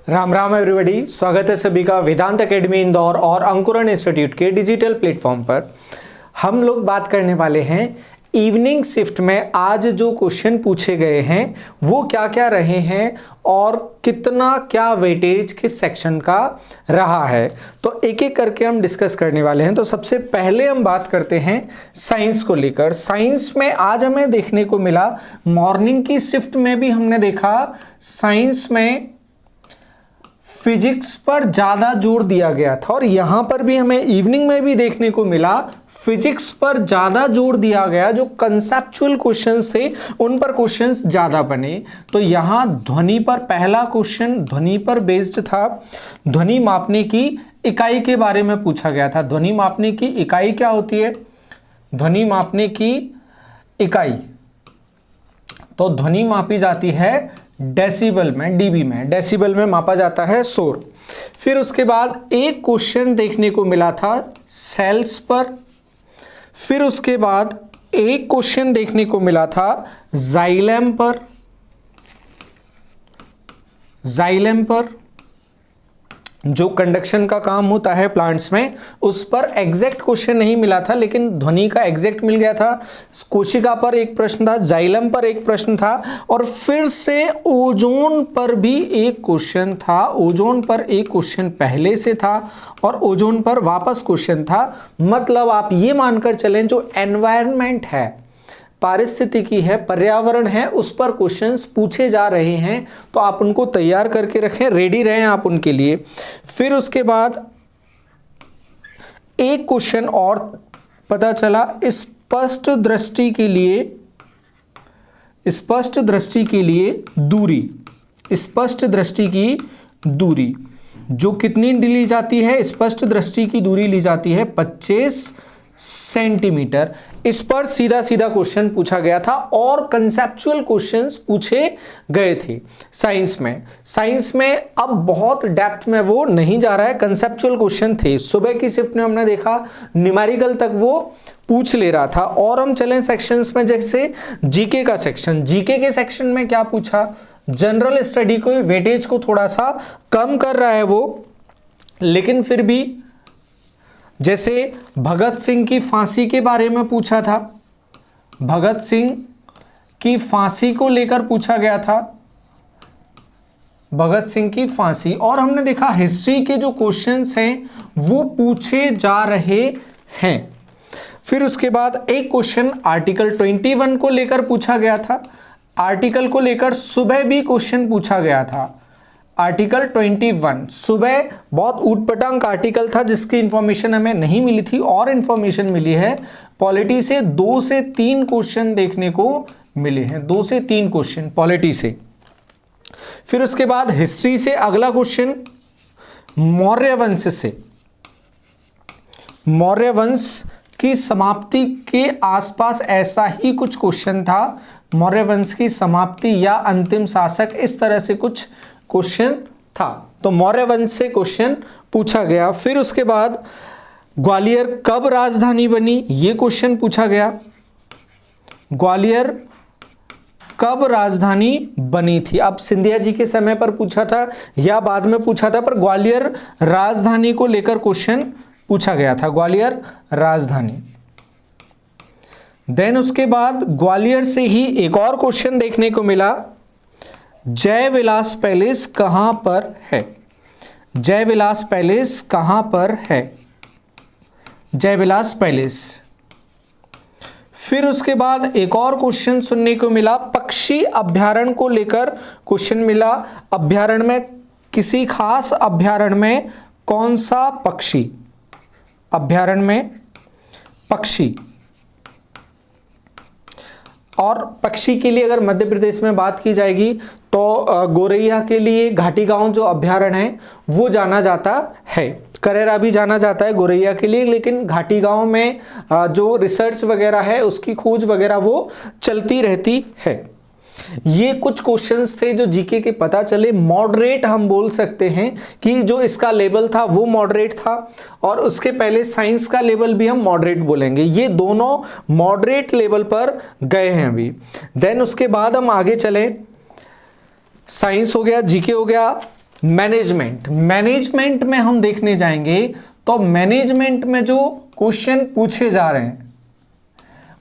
Ram Ram everybody, स्वागत है सभी का वेदांत एकेडमी इंदौर और अंकुरण इंस्टीट्यूट के डिजिटल प्लेटफॉर्म पर। हम लोग बात करने वाले हैं इवनिंग शिफ्ट में आज जो क्वेश्चन पूछे गए हैं वो क्या क्या रहे हैं और कितना क्या वेटेज किस सेक्शन का रहा है, तो एक एक करके हम डिस्कस करने वाले हैं। तो सबसे पहले हम बात करते हैं साइंस को लेकर। साइंस में आज हमें देखने को मिला, मॉर्निंग की शिफ्ट में भी हमने देखा साइंस में फिजिक्स पर ज्यादा जोर दिया गया था और यहां पर भी हमें इवनिंग में भी देखने को मिला फिजिक्स पर ज्यादा जोर दिया गया। जो कंसेप्चुअल क्वेश्चंस थे उन पर क्वेश्चंस ज्यादा बने। तो यहां ध्वनि पर पहला क्वेश्चन ध्वनि पर बेस्ड था। ध्वनि मापने की इकाई के बारे में पूछा गया था। ध्वनि मापने की इकाई क्या होती है? ध्वनि मापने की इकाई तो ध्वनि मापी जाती है डेसिबल में, डीबी में, डेसिबल में मापा जाता है शोर। फिर उसके बाद एक क्वेश्चन देखने को मिला था सेल्स पर। फिर उसके बाद एक क्वेश्चन देखने को मिला था जाइलम पर। जाइलम पर जो कंडक्शन का काम होता है प्लांट्स में, उस पर एग्जैक्ट क्वेश्चन नहीं मिला था, लेकिन ध्वनि का एग्जैक्ट मिल गया था। कोशिका पर एक प्रश्न था, जाइलम पर एक प्रश्न था और फिर से ओजोन पर भी एक क्वेश्चन था। ओजोन पर एक क्वेश्चन पहले से था और ओजोन पर वापस क्वेश्चन था। मतलब आप ये मानकर चलें जो एनवायरनमेंट है, पारिस्थितिकी है, पर्यावरण है, उस पर क्वेश्चंस पूछे जा रहे हैं। तो आप उनको तैयार करके रखें, रेडी रहें आप उनके लिए। फिर उसके बाद एक क्वेश्चन और पता चला स्पष्ट दृष्टि के लिए, स्पष्ट दृष्टि के लिए दूरी, स्पष्ट दृष्टि की दूरी जो कितनी ली जाती है? स्पष्ट दृष्टि की दूरी ली जाती है 25 सेंटीमीटर। इस पर सीधा सीधा क्वेश्चन पूछा गया था और कंसेप्चुअल क्वेश्चंस पूछे गए थे साइंस में। साइंस में अब बहुत डेप्थ में वो नहीं जा रहा है, कंसेप्चुअल क्वेश्चन थे। सुबह की शिफ्ट में हमने देखा न्यूमेरिकल तक वो पूछ ले रहा था। और हम चलें सेक्शंस में, जैसे जीके का सेक्शन। जीके के सेक्शन में क्या पूछा? जनरल स्टडी को वेटेज को थोड़ा सा कम कर रहा है वो, लेकिन फिर भी जैसे भगत सिंह की फांसी के बारे में पूछा था, भगत सिंह की फांसी को लेकर पूछा गया था, भगत सिंह की फांसी। और हमने देखा हिस्ट्री के जो क्वेश्चंस हैं वो पूछे जा रहे हैं। फिर उसके बाद एक क्वेश्चन आर्टिकल 21 को लेकर पूछा गया था। आर्टिकल को लेकर सुबह भी क्वेश्चन पूछा गया था। आर्टिकल 21 सुबह बहुत ऊटपटांग आर्टिकल था जिसकी इंफॉर्मेशन हमें नहीं मिली थी और इंफॉर्मेशन मिली है पॉलिटी से। 2 से 3 क्वेश्चन देखने को मिले हैं, 2 से 3 क्वेश्चन पॉलिटी से। फिर उसके बाद हिस्ट्री से अगला क्वेश्चन मौर्य वंश से, मौर्य वंश की समाप्ति के आसपास ऐसा ही कुछ क्वेश्चन था। मौर्य वंश की समाप्ति या अंतिम शासक, इस तरह से कुछ क्वेश्चन था। तो मौर्य वंश से क्वेश्चन पूछा गया। फिर उसके बाद ग्वालियर कब राजधानी बनी, ये क्वेश्चन पूछा गया। ग्वालियर कब राजधानी बनी थी? अब सिंधिया जी के समय पर पूछा था या बाद में पूछा था, पर ग्वालियर राजधानी को लेकर क्वेश्चन पूछा गया था, ग्वालियर राजधानी। देन उसके बाद ग्वालियर से ही एक और क्वेश्चन देखने को मिला, जय विलास पैलेस कहां पर है? जय विलास पैलेस कहां पर है? जय विलास पैलेस। फिर उसके बाद एक और क्वेश्चन सुनने को मिला, पक्षी अभ्यारण्य को लेकर क्वेश्चन मिला। अभ्यारण्य में, किसी खास अभ्यारण्य में कौन सा पक्षी? अभ्यारण्य में पक्षी। और पक्षी के लिए अगर मध्य प्रदेश में बात की जाएगी तो गोरैया के लिए घाटी गांव जो अभ्यारण्य है वो जाना जाता है। करेरा भी जाना जाता है गोरैया के लिए, लेकिन घाटी गांव में जो रिसर्च वगैरह है उसकी खोज वगैरह वो चलती रहती है। ये कुछ क्वेश्चंस थे जो जीके के पता चले। मॉडरेट हम बोल सकते हैं कि जो इसका लेवल था वो मॉडरेट था और उसके पहले साइंस का लेवल भी हम मॉडरेट बोलेंगे। ये दोनों मॉडरेट लेवल पर गए हैं अभी। देन उसके बाद हम आगे चले, साइंस हो गया, जीके हो गया, मैनेजमेंट, मैनेजमेंट में हम देखने जाएंगे तो मैनेजमेंट में जो क्वेश्चन पूछे जा रहे हैं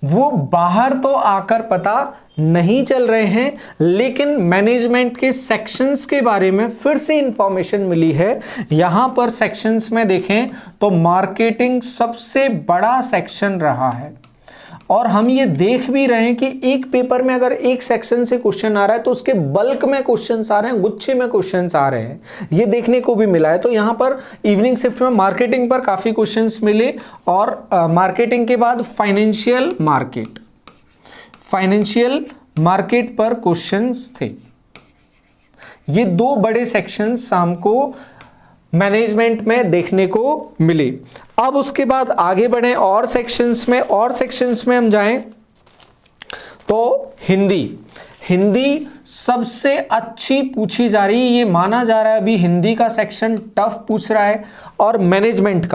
वो बाहर तो आकर पता नहीं चल रहे हैं, लेकिन मैनेजमेंट के सेक्शंस के बारे में फिर से इंफॉर्मेशन मिली है। यहां पर सेक्शंस में देखें तो मार्केटिंग सबसे बड़ा सेक्शन रहा है, और हम ये देख भी रहे हैं कि एक पेपर में अगर एक सेक्शन से क्वेश्चन आ रहा है तो उसके बल्क में क्वेश्चंस आ रहे हैं, गुच्छे में क्वेश्चंस आ रहे हैं, ये देखने को भी मिला है। तो यहाँ पर इवनिंग शिफ्ट में मार्केटिंग पर काफी क्वेश्चंस मिले, और मार्केटिंग के बाद फाइनेंशियल मार्केट पर क्वेश्चंस थे। ये दो बड़े सेक्शन शाम को मैनेजमेंट में देखने को मिले। अब उसके बाद आगे बढ़े और सेक्शंस में हम जाएं तो हिंदी सबसे अच्छी पूछी जा रही है। ये माना जा रहा है अभी हिंदी का सेक्शन टफ पूछ रहा है, और मैनेजमेंट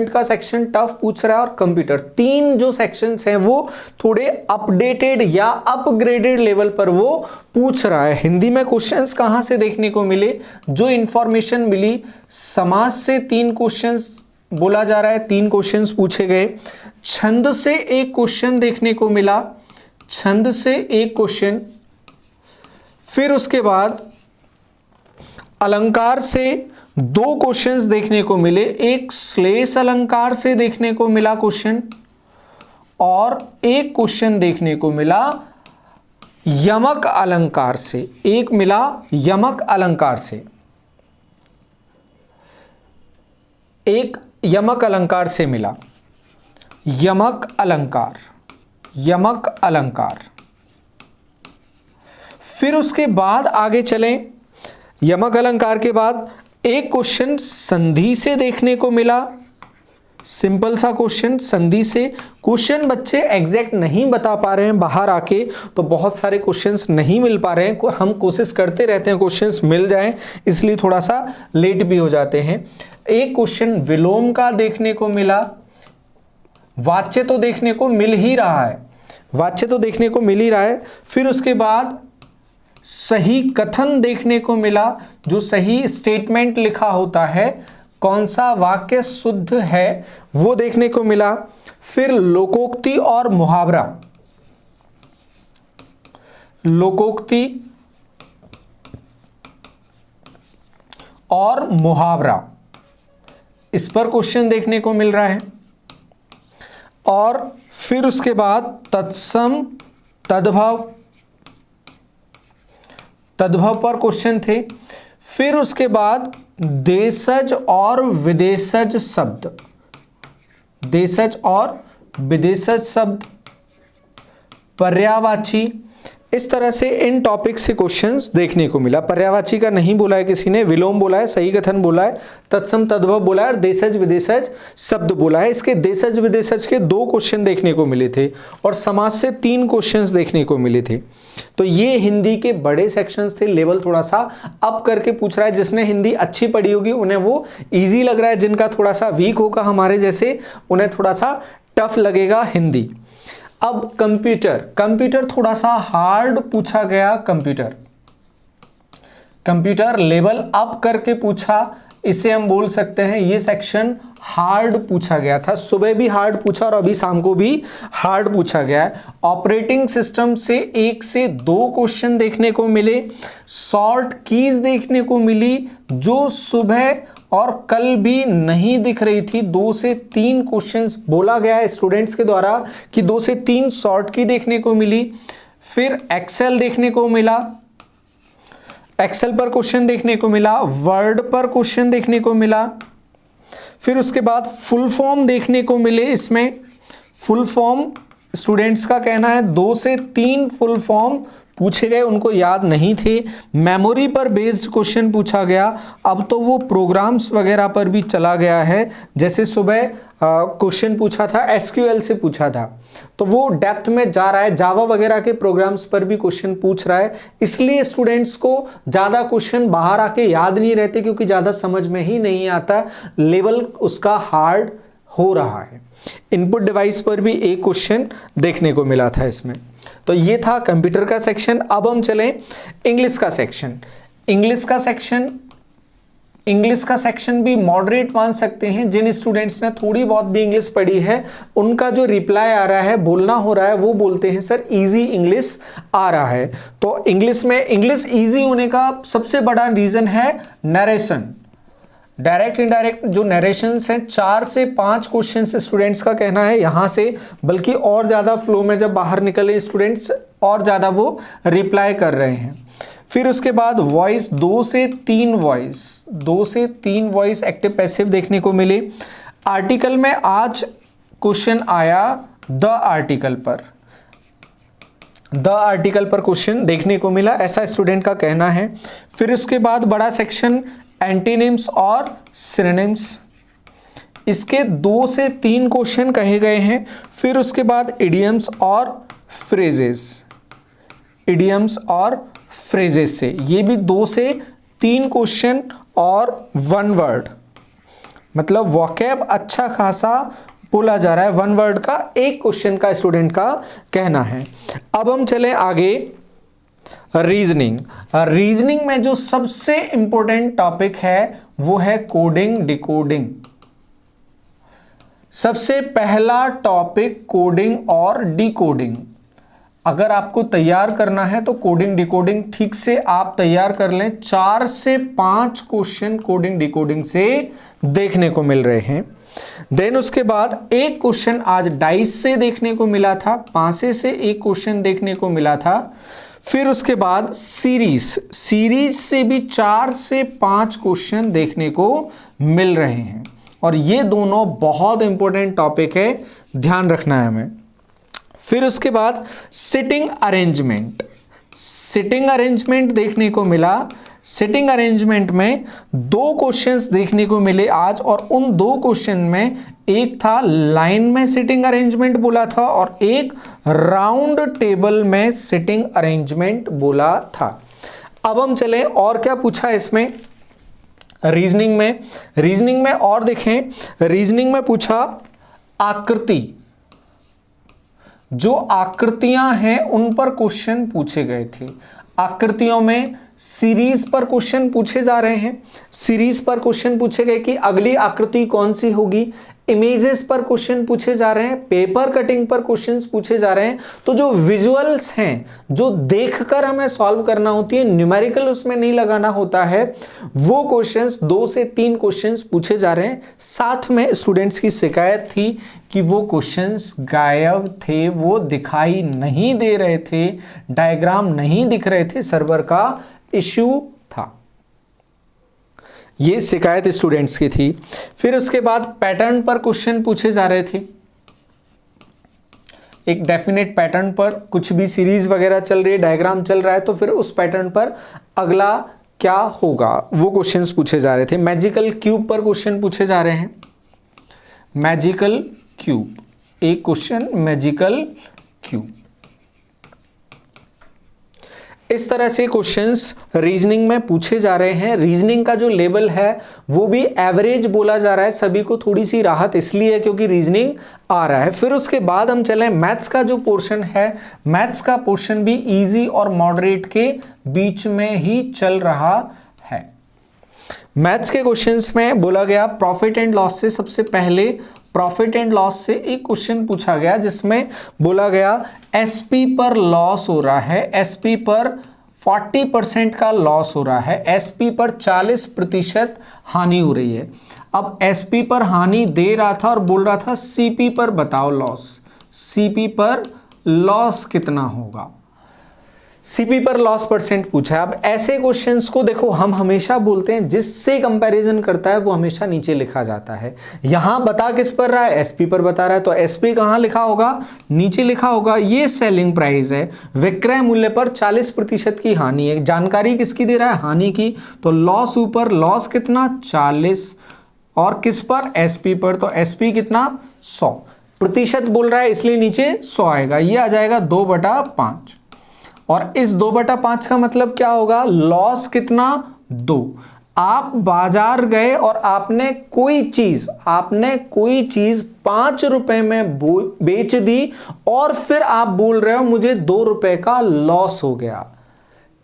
का सेक्शन टफ पूछ रहा है, और कंप्यूटर, तीन जो सेक्शंस हैं वो थोड़े अपडेटेड या अपग्रेडेड लेवल पर वो पूछ रहा है। हिंदी में क्वेश्चंस कहां से देखने को मिले, जो इंफॉर्मेशन मिली, समाज से 3 क्वेश्चंस बोला जा रहा है, 3 क्वेश्चंस पूछे गए। छंद से एक क्वेश्चन देखने को मिला, छंद से एक क्वेश्चन। फिर उसके बाद अलंकार से 2 क्वेश्चंस देखने को मिले, एक श्लेष अलंकार से देखने को मिला क्वेश्चन, और एक क्वेश्चन देखने को मिला यमक अलंकार से, एक मिला यमक अलंकार से, एक यमक अलंकार से मिला, यमक अलंकार। फिर उसके बाद आगे चलें, यमक अलंकार के बाद एक क्वेश्चन संधि से देखने को मिला, सिंपल सा क्वेश्चन संधि से। क्वेश्चन बच्चे एग्जैक्ट नहीं बता पा रहे हैं बाहर आके, तो बहुत सारे क्वेश्चंस नहीं मिल पा रहे हैं। हम कोशिश करते रहते हैं क्वेश्चंस मिल जाएं, इसलिए थोड़ा सा लेट भी हो जाते हैं। एक क्वेश्चन विलोम का देखने को मिला, वाच्य तो देखने को मिल ही रहा है, फिर उसके बाद सही कथन देखने को मिला, जो सही स्टेटमेंट लिखा होता है, कौन सा वाक्य शुद्ध है वो देखने को मिला। फिर लोकोक्ति और मुहावरा, इस पर क्वेश्चन देखने को मिल रहा है। और फिर उसके बाद तत्सम तद्भव पर क्वेश्चन थे। फिर उसके बाद देशज और विदेशज शब्द, पर्यायवाची, इस तरह से इन टॉपिक से क्वेश्चंस देखने को मिला। पर्यायवाची का नहीं बोला है किसी ने, विलोम बोला है, सही कथन बोला है, तत्सम तद्भव बोला है, और देशज विदेशज शब्द बोला है। इसके देशज विदेशज के 2 क्वेश्चन देखने को मिले थे, और समाज से 3 क्वेश्चंस देखने को मिले थे। तो ये हिंदी के बड़े सेक्शंस थे। लेवल थोड़ा सा अप करके पूछ रहा है। जिसने हिंदी अच्छी पढ़ी होगी उन्हें वो ईजी लग रहा है, जिनका थोड़ा सा वीक होगा हमारे जैसे उन्हें थोड़ा सा टफ लगेगा हिंदी। अब कंप्यूटर थोड़ा सा हार्ड पूछा गया। कंप्यूटर लेवल अप करके पूछा, इसे हम बोल सकते हैं ये सेक्शन हार्ड पूछा गया था। सुबह भी हार्ड पूछा और अभी शाम को भी हार्ड पूछा गया है। ऑपरेटिंग सिस्टम से 1 से 2 क्वेश्चन देखने को मिले। शॉर्ट कीज देखने को मिली, जो सुबह और कल भी नहीं दिख रही थी। 2 से 3 क्वेश्चंस बोला गया है स्टूडेंट्स के द्वारा कि 2 से 3 शॉर्ट की देखने को मिली। फिर एक्सेल देखने को मिला, एक्सेल पर क्वेश्चन देखने को मिला, वर्ड पर क्वेश्चन देखने को मिला। फिर उसके बाद फुल फॉर्म देखने को मिले। इसमें फुल फॉर्म स्टूडेंट्स का कहना है 2 से 3 फुल फॉर्म पूछे गए, उनको याद नहीं थे। मेमोरी पर बेस्ड क्वेश्चन पूछा गया। अब तो वो प्रोग्राम्स वगैरह पर भी चला गया है। जैसे सुबह क्वेश्चन पूछा था एसक्यूएल से पूछा था, तो वो डेप्थ में जा रहा है। जावा वगैरह के प्रोग्राम्स पर भी क्वेश्चन पूछ रहा है। इसलिए स्टूडेंट्स को ज़्यादा क्वेश्चन बाहर आके याद नहीं रहते, क्योंकि ज़्यादा समझ में ही नहीं आता, लेवल उसका हार्ड हो रहा है। इनपुट डिवाइस पर भी एक क्वेश्चन देखने को मिला था इसमें। तो ये था कंप्यूटर का सेक्शन। अब हम चलें इंग्लिश का सेक्शन। इंग्लिश का सेक्शन इंग्लिश का सेक्शन भी मॉडरेट मान सकते हैं। जिन स्टूडेंट्स ने थोड़ी बहुत भी इंग्लिश पढ़ी है उनका जो रिप्लाई आ रहा है, बोलना हो रहा है, वो बोलते हैं सर इजी इंग्लिश आ रहा है। तो इंग्लिश में इंग्लिश इजी होने का सबसे बड़ा रीजन है नरेशन। डायरेक्ट इनडायरेक्ट जो नरेशंस हैं, 4 से 5 क्वेश्चंस स्टूडेंट्स का कहना है यहां से, बल्कि और ज्यादा फ्लो में जब बाहर निकले स्टूडेंट्स और ज्यादा वो रिप्लाई कर रहे हैं। फिर उसके बाद वॉइस, 2 से 3 वॉइस एक्टिव पैसिव देखने को मिले। आर्टिकल में आज क्वेश्चन आया द आर्टिकल पर क्वेश्चन देखने को मिला, ऐसा स्टूडेंट का कहना है। फिर उसके बाद बड़ा सेक्शन एंटीनिम्स और सिनोनिम्स, इसके 2 से 3 क्वेश्चन कहे गए हैं। फिर उसके बाद इडियम्स और फ्रेजेस से ये भी 2 से 3 क्वेश्चन और 1 वर्ड, मतलब वोकैब अच्छा खासा बोला जा रहा है। 1 वर्ड का 1 क्वेश्चन का स्टूडेंट का कहना है। अब हम चले आगे रीजनिंग में जो सबसे इंपॉर्टेंट टॉपिक है वो है कोडिंग डिकोडिंग। सबसे पहला टॉपिक कोडिंग और डिकोडिंग। अगर आपको तैयार करना है तो कोडिंग डिकोडिंग ठीक से आप तैयार कर लें। 4 से 5 क्वेश्चन कोडिंग डिकोडिंग से देखने को मिल रहे हैं। देन उसके बाद 1 क्वेश्चन आज डाइस से देखने को मिला था, पांसे से 1 क्वेश्चन देखने को मिला था। फिर उसके बाद सीरीज से भी 4 से 5 क्वेश्चन देखने को मिल रहे हैं, और ये दोनों बहुत इंपॉर्टेंट टॉपिक है, ध्यान रखना है हमें। फिर उसके बाद सिटिंग अरेंजमेंट देखने को मिला। सिटिंग अरेंजमेंट में 2 क्वेश्चंस देखने को मिले आज, और उन 2 क्वेश्चन में एक था लाइन में सिटिंग अरेंजमेंट बोला था और एक राउंड टेबल में सिटिंग अरेंजमेंट बोला था। अब हम चले और क्या पूछा इसमें रीजनिंग में और देखें। रीजनिंग में पूछा आकृति, जो आकृतियां हैं उन पर क्वेश्चन पूछे गए थे। आकृतियों में सीरीज पर क्वेश्चन पूछे जा रहे हैं। सीरीज पर क्वेश्चन पूछे गए कि अगली आकृति कौन सी होगी। इमेजेस पर क्वेश्चन पूछे जा रहे हैं। पेपर कटिंग पर क्वेश्चंस पूछे जा रहे हैं। तो जो विजुअल्स हैं, जो देखकर हमें सॉल्व करना होती है, न्यूमेरिकल उसमें नहीं लगाना होता है, वो क्वेश्चंस 2 से 3 क्वेश्चंस पूछे जा रहे हैं। साथ में स्टूडेंट्स की शिकायत थी कि वो क्वेश्चंस गायब थे, वो दिखाई नहीं दे रहे थे, डायग्राम नहीं दिख रहे थे, सर्वर का इश्यू था। ये शिकायत स्टूडेंट्स की थी। फिर उसके बाद पैटर्न पर क्वेश्चन पूछे जा रहे थे। एक डेफिनेट पैटर्न पर कुछ भी सीरीज वगैरह चल रही है, डायग्राम चल रहा है, तो फिर उस पैटर्न पर अगला क्या होगा वो क्वेश्चंस पूछे जा रहे थे। मैजिकल क्यूब पर क्वेश्चन पूछे जा रहे हैं। मैजिकल क्यूब, एक क्वेश्चन मैजिकल क्यूब। इस तरह से क्वेश्चंस रीजनिंग में पूछे जा रहे हैं। रीजनिंग का जो लेवल है वो भी एवरेज बोला जा रहा है। सभी को थोड़ी सी राहत इसलिए है क्योंकि रीजनिंग आ रहा है। फिर उसके बाद हम चलें मैथ्स का जो पोर्शन है, मैथ्स का पोर्शन भी इजी और मॉडरेट के बीच में ही चल रहा है। मैथ्स के क्वेश्चंस में बोला गया प्रॉफिट एंड लॉस से, सबसे पहले प्रॉफिट एंड लॉस से एक क्वेश्चन पूछा गया जिसमें बोला गया एसपी पर लॉस हो रहा है, एसपी पर 40% का लॉस हो रहा है, एसपी पर 40% हानि हो रही है। अब एसपी पर हानि दे रहा था और बोल रहा था सीपी पर बताओ लॉस, सीपी पर लॉस कितना होगा, सीपी पर लॉस परसेंट पूछा है। अब ऐसे क्वेश्चंस को देखो हम हमेशा बोलते हैं जिससे कंपैरिजन करता है वो हमेशा नीचे लिखा जाता है। यहां बता किस पर रहा है, एसपी पर बता रहा है, तो एसपी कहां लिखा होगा, नीचे लिखा होगा। ये सेलिंग प्राइस है, विक्रय मूल्य पर 40% की हानि है। जानकारी किसकी दे रहा है, हानि की, तो लॉस ऊपर लॉस कितना 40 और किस पर, एसपी पर, तो एसपी कितना 100%, बोल रहा है इसलिए नीचे 100 आएगा। ये आ जाएगा 2/5 और इस 2/5 का मतलब क्या होगा, लॉस कितना 2। आप बाजार गए और आपने कोई चीज 5 रुपए में बेच दी और फिर आप बोल रहे हो मुझे 2 रुपए का लॉस हो गया।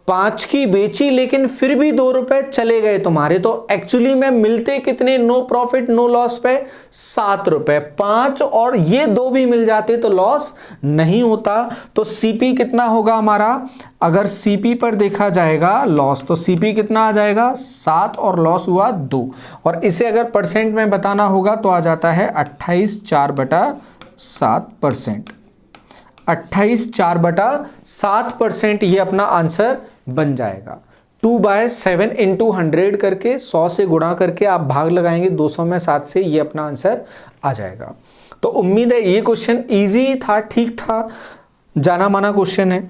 5 की बेची लेकिन फिर भी 2 रुपए चले गए तुम्हारे, तो एक्चुअली में मिलते कितने नो प्रॉफिट नो लॉस पे 7 रुपए। 5 और ये 2 भी मिल जाते तो लॉस नहीं होता। तो सीपी कितना होगा हमारा, अगर सीपी पर देखा जाएगा लॉस, तो सीपी कितना आ जाएगा 7 और लॉस हुआ 2। और इसे अगर परसेंट में बताना होगा तो आ जाता है 28/4/7%। 28/4/7% ये अपना आंसर बन जाएगा। 2/7 इंटू 100 करके 100 से गुणा करके आप भाग लगाएंगे 200 में 7 से, ये अपना आंसर आ जाएगा। तो उम्मीद है ये क्वेश्चन इजी था, ठीक था, जाना माना क्वेश्चन है।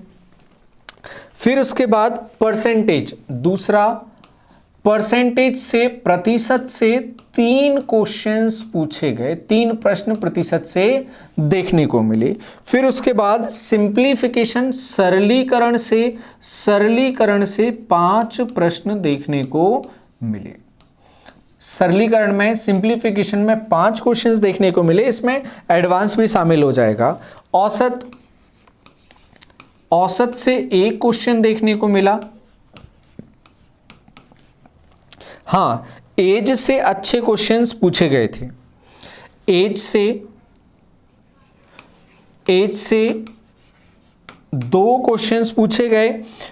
फिर उसके बाद परसेंटेज, दूसरा परसेंटेज से प्रतिशत से 3 क्वेश्चंस पूछे गए, 3 प्रश्न प्रतिशत से देखने को मिले। फिर उसके बाद सिंप्लीफिकेशन, सरलीकरण से 5 प्रश्न देखने को मिले। सरलीकरण में, सिंप्लीफिकेशन में 5 क्वेश्चंस देखने को मिले, इसमें एडवांस भी शामिल हो जाएगा। औसत से 1 क्वेश्चन देखने को मिला। हाँ, एज से अच्छे क्वेश्चंस पूछे गए थे, एज से 2 क्वेश्चंस पूछे गए।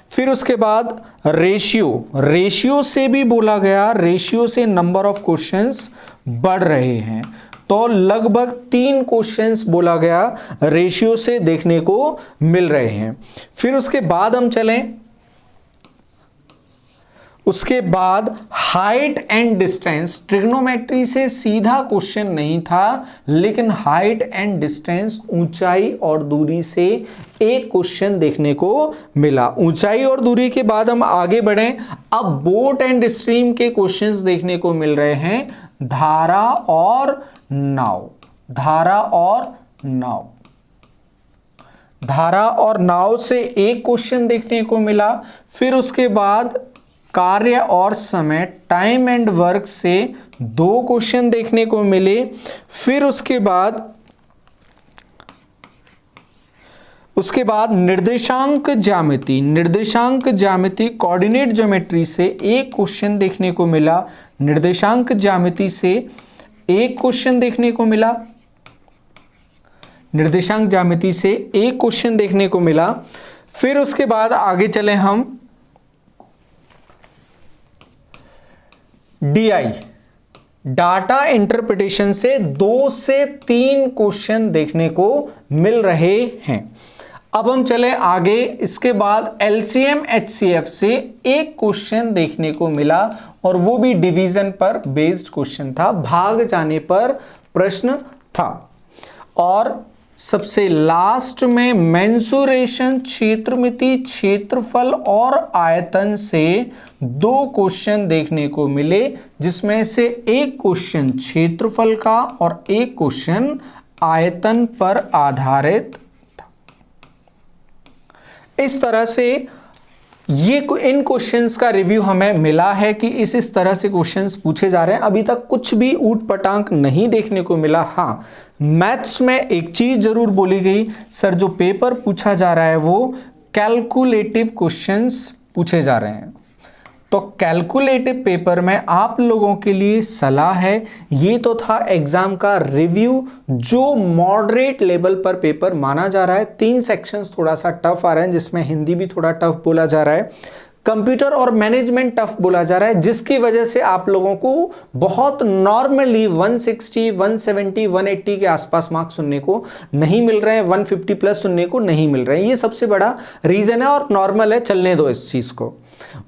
फिर उसके बाद रेशियो से भी बोला गया, रेशियो से नंबर ऑफ क्वेश्चंस बढ़ रहे हैं, तो लगभग 3 क्वेश्चंस बोला गया रेशियो से देखने को मिल रहे हैं। फिर उसके बाद हम चलें, उसके बाद हाइट एंड डिस्टेंस, ट्रिग्नोमेट्री से सीधा क्वेश्चन नहीं था, लेकिन हाइट एंड डिस्टेंस, ऊंचाई और दूरी से एक क्वेश्चन देखने को मिला। ऊंचाई और दूरी के बाद हम आगे बढ़ें, अब बोट एंड स्ट्रीम के क्वेश्चंस देखने को मिल रहे हैं, धारा और नाव से एक क्वेश्चन देखने को मिला। फिर उसके बाद कार्य और समय, टाइम एंड वर्क से 2 क्वेश्चन देखने को मिले। फिर उसके बाद निर्देशांक ज्यामिति, कोऑर्डिनेट ज्योमेट्री से एक क्वेश्चन देखने को मिला। निर्देशांक ज्यामिति से एक क्वेश्चन देखने को मिला। फिर उसके बाद आगे चले हम, DI, डाटा इंटरप्रिटेशन से 2 से 3 क्वेश्चन देखने को मिल रहे हैं। अब हम चले आगे, इसके बाद LCM HCF से एक क्वेश्चन देखने को मिला, और वो भी डिवीजन पर बेस्ड क्वेश्चन था, भाग जाने पर प्रश्न था। और सबसे लास्ट में मेंसुरेशन, क्षेत्रमिति, क्षेत्रफल और आयतन से 2 क्वेश्चन देखने को मिले, जिसमें से एक क्वेश्चन क्षेत्रफल का और एक क्वेश्चन आयतन पर आधारित था। इस तरह से इन क्वेश्चंस का रिव्यू हमें मिला है कि इस तरह से क्वेश्चंस पूछे जा रहे हैं। अभी तक कुछ भी ऊट पटांग नहीं देखने को मिला। हाँ, मैथ्स में एक चीज जरूर बोली गई, सर जो पेपर पूछा जा रहा है वो कैलकुलेटिव क्वेश्चंस पूछे जा रहे हैं। तो कैलकुलेटिव पेपर में आप लोगों के लिए सलाह है, ये तो था एग्जाम का रिव्यू जो मॉडरेट लेवल पर पेपर माना जा रहा है। 3 सेक्शंस थोड़ा सा टफ आ रहे हैं, जिसमें हिंदी भी थोड़ा टफ बोला जा रहा है, कंप्यूटर और मैनेजमेंट टफ बोला जा रहा है, जिसकी वजह से आप लोगों को बहुत नॉर्मली 160, 170, 180 के आसपास मार्क्स सुनने को नहीं मिल रहे हैं, 150 प्लस सुनने को नहीं मिल रहे हैं। ये सबसे बड़ा रीजन है और नॉर्मल है, चलने दो इस चीज को।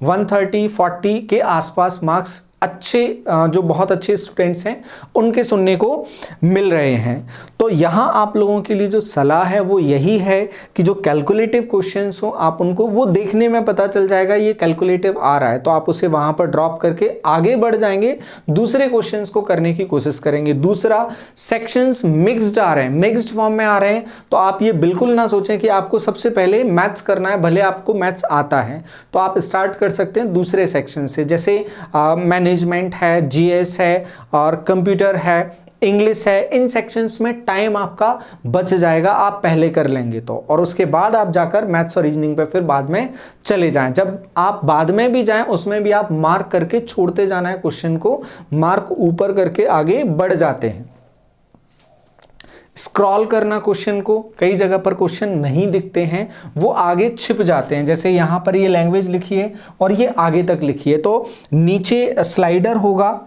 130, 40 के आसपास मार्क्स अच्छे, जो बहुत अच्छे स्टूडेंट्स हैं उनके सुनने को मिल रहे हैं। तो यहाँ आप लोगों के लिए जो सलाह है वो यही है कि जो कैलकुलेटिव क्वेश्चंस हो आप उनको, वो देखने में पता चल जाएगा ये कैलकुलेटिव आ रहा है, तो आप उसे वहाँ पर ड्रॉप करके आगे बढ़ जाएंगे, दूसरे क्वेश्चंस को करने की कोशिश करेंगे। दूसरा, सेक्शंस मिक्स्ड आ रहे हैं, मिक्स्ड फॉर्म में आ रहे हैं, तो आप ये बिल्कुल ना सोचें कि आपको सबसे पहले मैथ्स करना है, भले आपको मैथ्स आता है तो आप स्टार्ट कर सकते हैं दूसरे सेक्शन से, जैसे मैनेजमेंट है, जीएस है और कंप्यूटर है, इंग्लिश है, इन सेक्शंस में टाइम आपका बच जाएगा, आप पहले कर लेंगे तो। और उसके बाद आप जाकर मैथ्स और रीजनिंग पे फिर बाद में चले जाएं। जब आप बाद में भी जाएं उसमें भी आप मार्क करके छोड़ते जाना है, क्वेश्चन को मार्क ऊपर करके आगे बढ़ जाते हैं। स्क्रॉल करना क्वेश्चन को, कई जगह पर क्वेश्चन नहीं दिखते हैं, वो आगे छिप जाते हैं। जैसे यहां पर ये लैंग्वेज लिखी है और ये आगे तक लिखी है, तो नीचे स्लाइडर होगा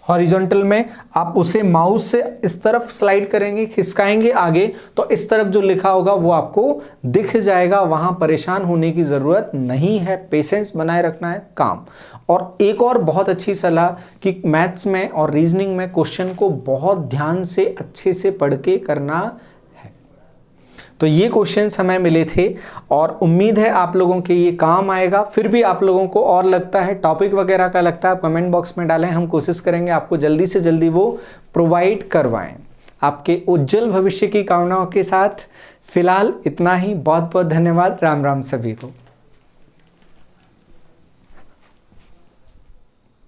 हॉरिजॉन्टल में, आप उसे माउस से इस तरफ स्लाइड करेंगे, खिसकाएंगे आगे, तो इस तरफ जो लिखा होगा वो आपको दिख जाएगा। वहां परेशान होने की जरूरत नहीं है, पेशेंस बनाए रखना है काम। और एक और बहुत अच्छी सलाह कि मैथ्स में और रीजनिंग में क्वेश्चन को बहुत ध्यान से अच्छे से पढ़ के करना है। तो ये क्वेश्चन हमें मिले थे और उम्मीद है आप लोगों के ये काम आएगा। फिर भी आप लोगों को और लगता है, टॉपिक वगैरह का लगता है, आप कमेंट बॉक्स में डालें, हम कोशिश करेंगे आपको जल्दी से जल्दी वो प्रोवाइड करवाएं। आपके उज्जवल भविष्य की कामनाओं के साथ फिलहाल इतना ही। बहुत बहुत धन्यवाद। राम राम सभी को।